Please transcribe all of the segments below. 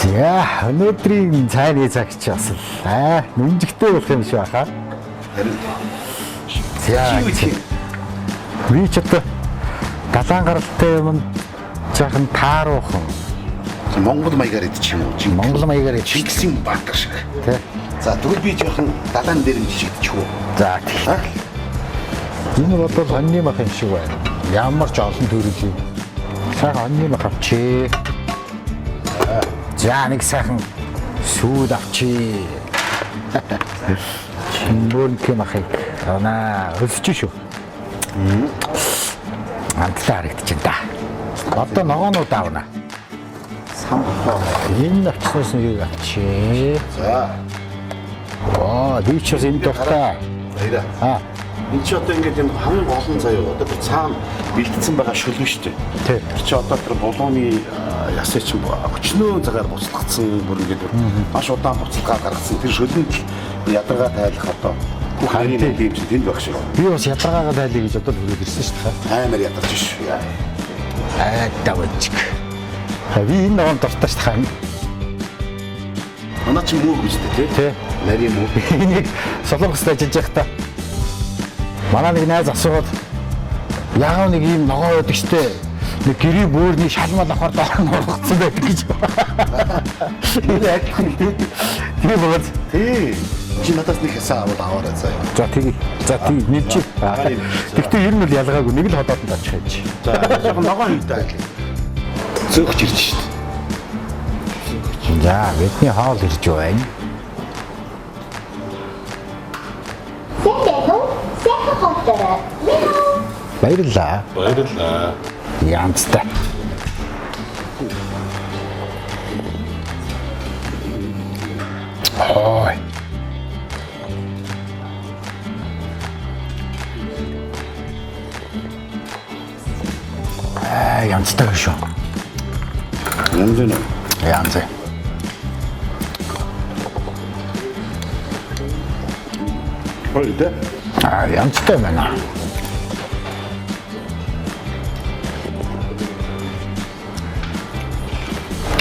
Яа, өнөөдрийн цайны цаг чи бас нүмжигтэй болох юм шиг баха. Харин За. Би ч одоо галаан гаралтай юм жаахан тааруухан. Монгол маягаар идчих юм уу? Монгол маягаар идчих. Чингисийн Баатар шиг. Тэ. За тэгвэл би жоохон далаан дээр нь жижигдчих үү? За. Энэ бодвол хоньны мах юм шиг байна. Ямар ч олон төрөл юм. Сайхан хоньны мах авчи. За нэг сайхан сүүд авчи. Чинбөрнх махыг онаа өсөж шүү. Амтлаа харагдчихэв да. Одоо ногоонууд аавна. Самбахаа. Энэ авчснаас нэг авчи. За. Би ч бас энэ дуртай. Баяраа. Энд чи одоо ингээд юм хамгийн гол нь заяа. Одоо тэр цаана бэлдсэн байгаа шүлэн шүү дээ. Тий. Тэр чи одоо тэр булууны ясаа чинь өчнөө цагаар буцлагдсан бүр ингээд маш удаан буцалгаа гаргасан. Тэр шүлэнд ядаргаа тайлах одоо бүх харийн юм чинь тэнд баг шиг. Би бас ядаргаагаа тайлъя гэж одоо хүрээд ирсэн шүү дээ. Аймаар ядарч шүү. Давчик. Би энэ ногоон дуртай шүү дээ. Манай чи муу гэж тий. Нарийн муу. Энийг солонгост ажиллаж байхдаа манай нэг найз асууад яагаад нэг ийм ногоо байдаг штэ. Нэг гэрээ бөөрний шалмал авахар доор нь ургацсан байдаг гэж. Тийм бол Тий. Чи надаас нэг хасаа аваарай заяа. за тгий. За тгий нэмчи. Гэхдээ ер нь бол ялгаагүй нэг л ходоодонд очих гэж. За жоохон ногоо хийдэй. Зөөгч ирж шít. За бидний хоол ирж байна. Баярлалаа. Баярлалаа. Янзтай. Ой. Янзтай шүү. Янз нь. Янз. Хоёрдээ. Янзтай байна.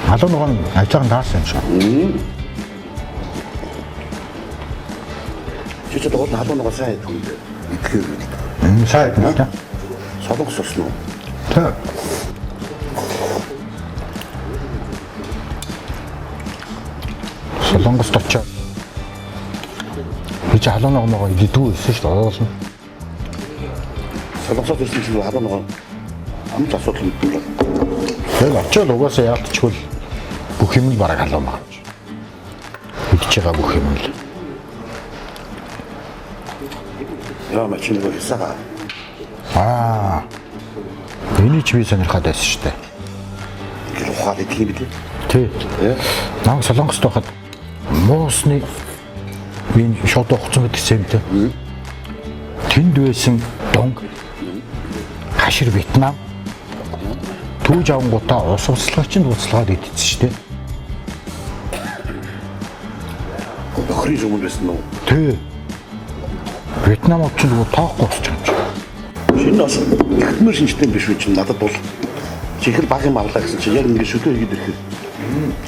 Халуун ногоон ажаахан таарсан юм шиг. Чи ч одоо халуун ногоо сайн идэх юм дээ. Сайн байна та. Солонгос сосно уу? Тэ. Солонгост очоод би ч халуун ногоон идэггүй байсан шүү дээ. Оолно. Солонгосоос ирсэн чинь халуун ногоо амт асуудал мэдгүй. Тэгэл очоод угаасаа яалтчгүй бүх юм л бараг халуун байгаа. Идэж байгаа бүх юм л. Яа мач нэг хисаа. Эний ч би сонирхоод байсан шүү дээ. Гэр ухаад идэх юм билээ. Тий. Намайг солонгост байхад моосны би шууд ухцсан гэдэгсэн юм те. Тэнд байсан донг хашир Вьетнам түүж авангуудаа ус услаач нь уцалгаад идсэн шүү дээ. Охрын юм байсан уу? Тий. Вьетнам очил уу тоохгүй босч байгаа юм чи. Шинэ бас ихмэр шинжтэй биш үү чи надад бол чихэр баг юм авлаа гэсэн чи яг ингэ шүлөө хийгээд ирэхээр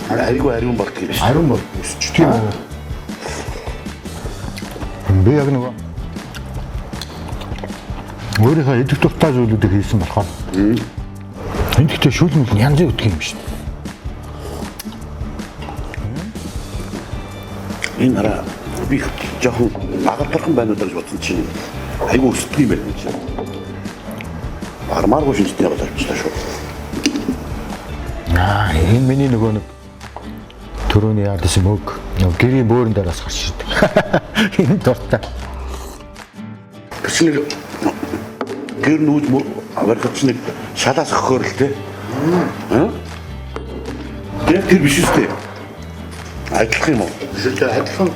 хариггүй ариун баг тийм шүү. Ариун бол өсч тийм үү. Би яг нөгөө өөрийнхөө идэх дуртай зүйлүүдийг хийсэн болохоор энэ гэхдээ шүлмэл янзын үтг юм шүү. Энэ хараа би жоохон агадархан байна уу гэж бодсон чинь айгүй өсдөг юм байна чи. Армааргүй шинжтэй яваад авчихлаа шүү. Энэ миний нөгөө нэг төрөний яадсан мөг гэрийн бөөрөн дээрээс гарч ирдэг. Энэ дуртай. Тэснийг гэр нүүж аваргач нэг шалаас өгөхөр л дээ. Яг тэр биш үстэй. Адилхан юм уу? Эсвэл адилхан.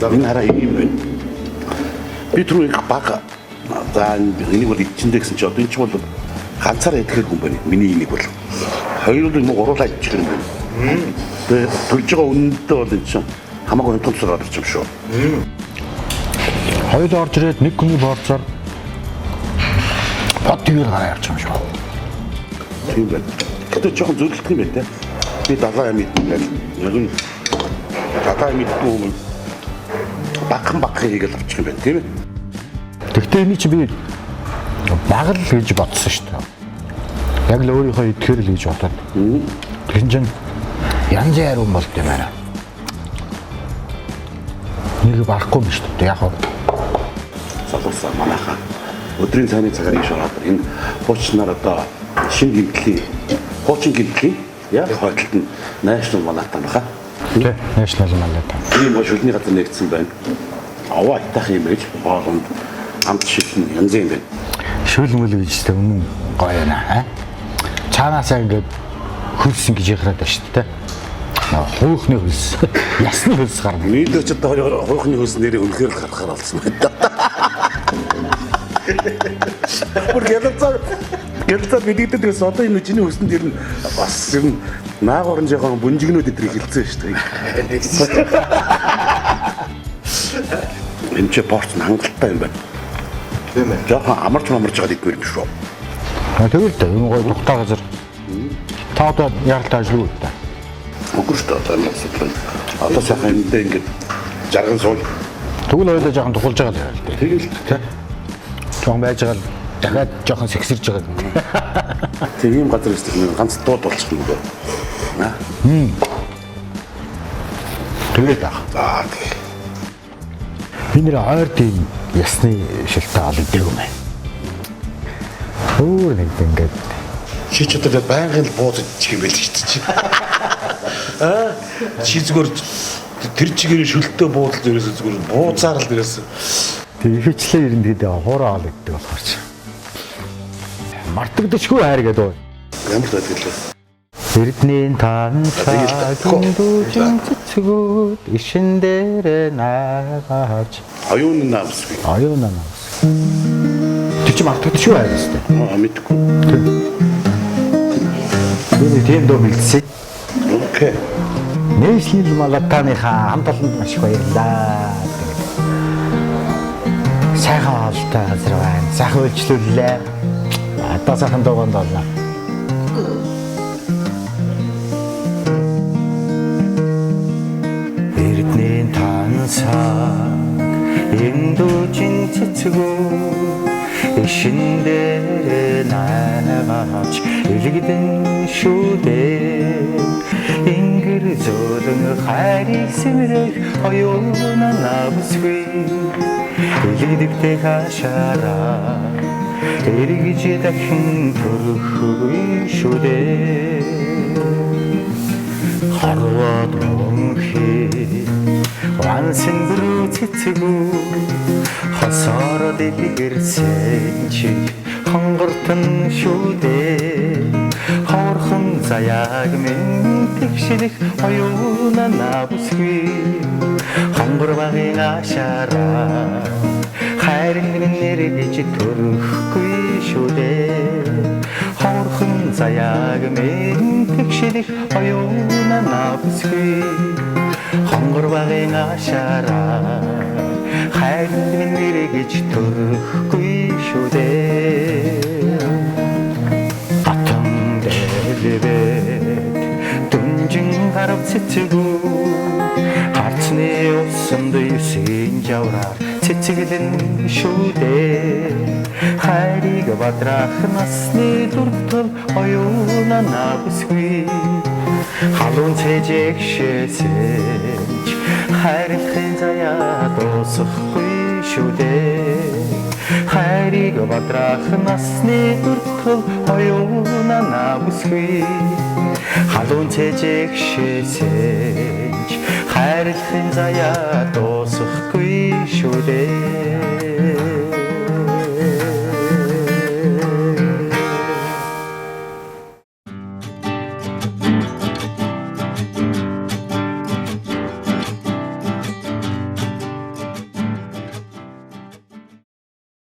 Энэ хараа юм байна. Би түрүү их бага. За энийг бол идчихэндээ гэсэн чи одоо энэ ч бол ганцаараа идэхэр хүн байна. Миний энийг бол хоёр юм гуруулаа идчих юм байна. Тэгээ төлж байгаа үнэндээ бол энэ чинь хамаагүй томцоор орж юм шүү. Хоёул орж ирээд нэг хүний борцоор бод төвөр гараа явж байгаа юм шүү. Тийм байна. Одоо жоохон зөвлөлт юм байна те. Би далаа мэднэ. Яг нь далаа мэдгүй юм. Бахан хийгээл авчих юм байна тийм ээ. Тэгтээ энийг чи би баг л гэж бодсон шүү дээ. Яг л өөрийнхөө идэхээр л гэж бодоод. Тэгэн чинь янз бүр юм болт юм байна. Нэг барахгүй юм шүү дээ. Яг хоо Залуусаа манайхаа өдрийн цайны цагаар иш ороод энэ хуучнаар одоо шинэ гимтлийн хуучин гимтлийн яг хойдолд нь national манатан баха. тий, national манатан. ийм шүлний газар нэгдсэн байна. Аваа айтах юм байж хоолнд амт шилэн янз юм байна. Шүл мүл гэж тэ үнэн гоё яана. Цаанаасаа ингээд хөлс ингэж яхаад байна шүү дээ. Хуухны хөлс, ясны хөлс гарна. Нийлээ ч одоо хуухны хөлс нэрийг үнэхээр л гаргахаар болсон байна. Бүр гэлцээ бидэгдэд тэрс одоо энэ чиний хөлсөнд ер нь бас ер нь наагуурн жоохон бүнжигнүүд өдрийг хэлсэн шүү дээ. Энэ ч порц хангалттай юм байна. Тийм ээ. Жоохон амарч байгаа идмэр юм шүү. Тэгвэл дээ юм гоё тухтай газар. Та одоо яралтай ажиллав уу та? Үгүй шүү дээ одоо юм асуудал. Одоо сайхан эндээ ингээд жарган суул. Тэгвэл ойлоо жоохон тухулж байгаа л яа. Тэгэл тий. Жохон байж байгаа л дахиад жоохон сэгсэрж байгаа. Тэг ийм газар өсөх ганц дууд болчих юм дөө. Тэгээд аа. За тий. Би нэр ойр тийм ясны шилтэй ол идэв юм байна. Өөр нэг ингээд Чи ч одоо байнгын л буудчих юм байл шүү дээ. Чи зүгээр тэр чигээр шүлтөө буудал дээрээс зүгээр бууцаар л дээрээс тэг ихэвчлэн ер нь тэгээд хуураа ол иддэг болохоор чи. Мартагдчихгүй хайр гэдэг. Ямар л байдаг лээ. Эрдний таансаагийн дүүжин цэцгүүд ишин дээр наагаач. Аюун намс. Аюун намс. Тэг чи мартагдчихгүй хайр өстэй. Мэдгүй. Би тийм дөө бэлдсэн. Окей. National Manatаныхаа хамт олонд маш их баярлалаа. Сайхан хаалтай газар байна. Сайхан үйлчлүүллээ. Одоо сайхан дууганд олно. Эрдний таансаг эндүүжин цэцгүү ишин дээр наагаач илэгдэн шүү дээ. Ингэр зөөлөн хайрыг сэмрэх оюуна навсгүй илэгдэвтэй хашаараа эргэж дахин төрөхгүй шүү дээ. Харваад мөнхий вансын бүрүү цэцгүү хосоор дэлгэрсэн чи хонгортон шүү дээ. Ховорхон заяаг минь тэгшилэх оюуна навсгүй хонгор багын ашаараа хайрын нэргэж төрөхгүй шүү дээ. Ховорхон заяаг минь тэгшилэх оюуна навсгүй хонгор багын ашаараа хайрын нэргэж төрөхгүй шүү дээ. Дүнжин гарав цэцгүү харцны усанд юусын жавраар цэцгэлэн шүү дээ. Хайрыг бадрах насны дуртал оюуна навсгүй халуун цэжэгшээсэж хайрлахын заяа дуусахгүй шүү дээ. Хайрыг бадрах насны дуртал оюуна навсгүй халуун цэжэгшээсэж хайрлахын заяа дуусахгүй шүү дээ.